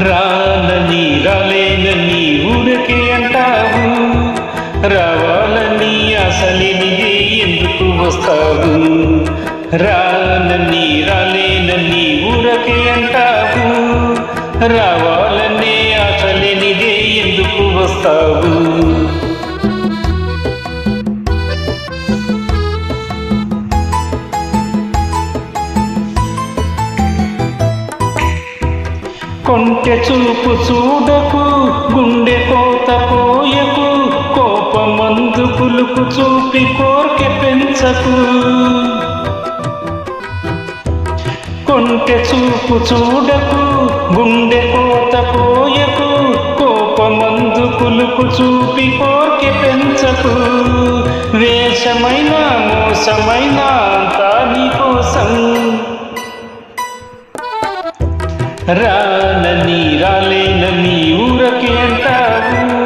రానని రాలేనని ఊరకే అంటావు, రావాలని అసలేనిదే ఎందుకు వస్తావు? రానని రాలేనని ఊరకే అంటావు, రావాలనే అసలేనిదే ఎందుకు వస్తావు? కొంటె చూపు చూడకు, గుండె కోత కోయకు, కోపమందు పులుకు చూపి కోర్కె పెంచకు. కొంటె చూపు చూడకు, గుండె కోత కోయకు, కోపమందు పులుకు చూపి కోర్కె పెంచకు. వేషమైన మోసమైన అంతా నీ కోసం, రానని రాలేనని ఊరకే అంటావు,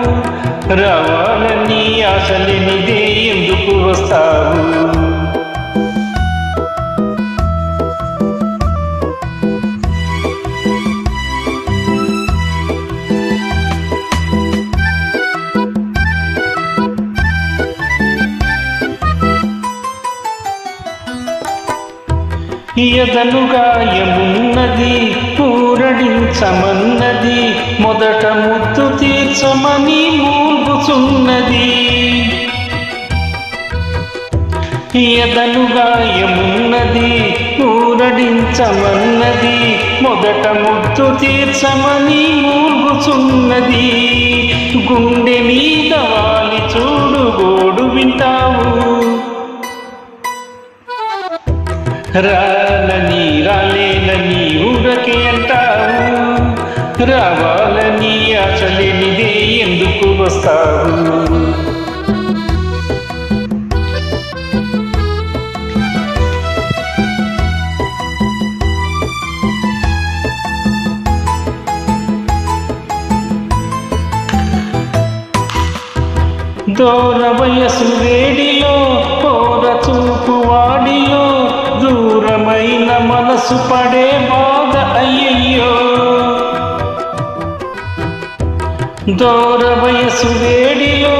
రావాలని ఆశలేనిదే ఎందుకు వస్తావు? ఎదను గాయమున్నది, పూరడించమన్నది, మొదట ముద్దు తీర్చమని మూల్గుచున్నది. ఎదను గాయమున్నది, పూరడించమన్నది, మొదట ముద్దు తీర్చమని మూల్గుచున్నది. గుండె మీద వాలి చూడు గోడు వింటావు, రానని రాలేనని ఊరకే అంటావు, రావాలని ఆశలేనిదే ఎందుకు వస్తావు? దూర వయసు వేడిలో, కోర చూపు వాడిలో, దూరమైన మనసు పడే బాధ అయ్యయ్యో. దూర వయసు వేడిలో,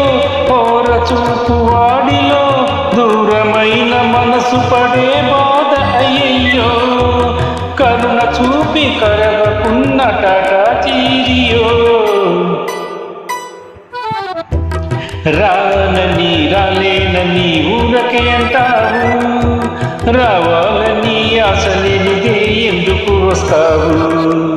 కోర చూపు వాడిలో, దూరమైన మనసు పడే బాధ అయ్యయ్యో. కరుణ చూపి కరగకున్న టాటా చీరియో, రానని రాలేనని ఊరకే అంటావు, రావాలని ఆశలేనిదే ఎందుకు వస్తావు?